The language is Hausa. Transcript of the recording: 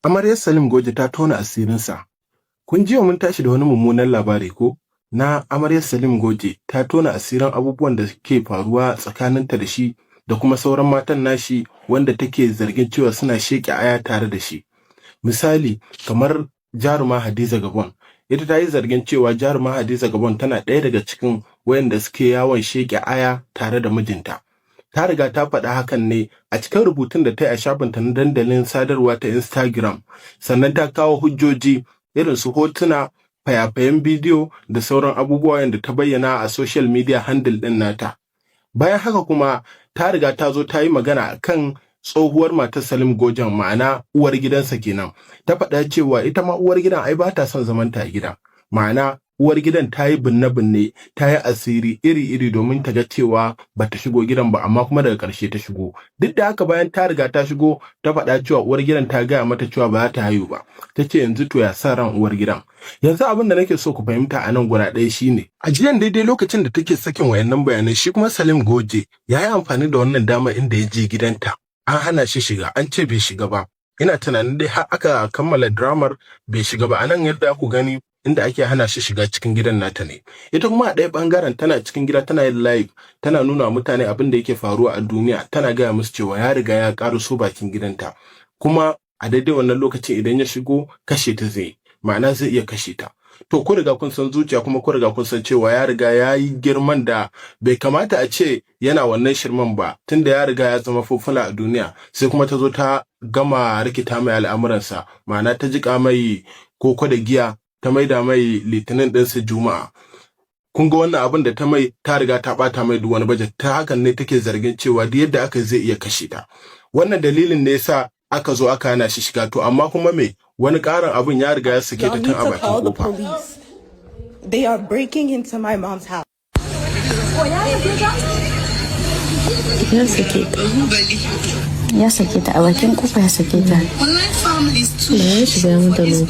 Amaryar Salim Goje ta tona asirinsa. Kun jiya mun tashi da wani mummunan labari ko? Na amaryar Salim Goje ta tona asirin abubuwan da ke faruwa tsakaninta da shi da kuma sauran matan nashi wanda take zargin cewa suna sheƙe aya tare da shi. Misali, kamar Jaruma Hadiza Gabon. Ita ta yi zargin cewa Jaruma Hadiza Gabon tana ɗaya daga cikin wayanda suke yawon sheƙe aya tare da mijinta. Ta riga ta faɗa hakan ne a cikin rubutun da ta yi a shafinta na dandalin sadarwa ta Instagram, sannan ta kawo hujjoji irin su hotuna, fayafayen bidiyo da sauran abubuwa da ta bayyana a social media handle ɗin nata. Bayan haka kuma ta riga ta zo ta yi magana akan tsohuwar matar Salim Gojen, ma'ana uwar gidansa kenan. Ta faɗa cewa ita ma uwar gidan ai ba ta son zamanta a gida. Ma'ana uwar gidan ta yi binne-binne, ta yi asiri iri-iri domin ta ga cewa ba ta shigo gidan ba, amma kuma daga ƙarshe ta shigo. Duk da haka bayan ta riga ta shigo, ta faɗa cewa uwar gidan ta gaya mata cewa ba za ta haihu ba. Ta ce yanzu to ya sa ran uwar gidan. Yanzu abin da nake so ku fahimta a nan guda ɗaya shine, a jiyan daidai lokacin da take sakin wayannan bayanai, shi kuma Salim Goje ya yi amfani da wannan dama inda ya je gidanta. An hana shi shiga, an ce bai shiga ba. Ina tunanin dai har aka kammala dramar bai shiga ba. A nan yadda ku gani inda ake hana shi shiga cikin gidan nata ne. Ita kuma a ɗaya ɓangaren tana cikin gida, tana yin live, tana nuna wa mutane abin da yake faruwa a duniya, tana gaya musu cewa ya riga ya ƙaruso bakin gidanta. Kuma a daidai wannan lokacin idan ya shigo kashe ta zai, ma'ana zai iya kashe ta. To ku riga kun san zuciya, kuma ku riga kun san cewa ya riga ya yi girman da bai kamata a ce yana wannan shirman ba, tunda ya riga ya zama fufula a duniya. Sai kuma ta zo ta gama rikita mai al'amuransa, ma'ana ta jiƙa mai koko da giya, ta maida mai litinin ɗinsa juma'a. Kun ga wannan abin da ta mai, ta riga ta ɓata mai duk wani bajet. Ta hakan ne take zargin cewa duk yadda aka zai iya kashe ta. Wannan dalilin ne yasa aka zo aka hana shi shiga. To amma kuma me, wani ƙarin abin ya riga ya sake ta tun a bakin kofa. They are breaking into my mom's house. Ya sake ta a bakin kofa, ya sake ta. Ya shiga mutane.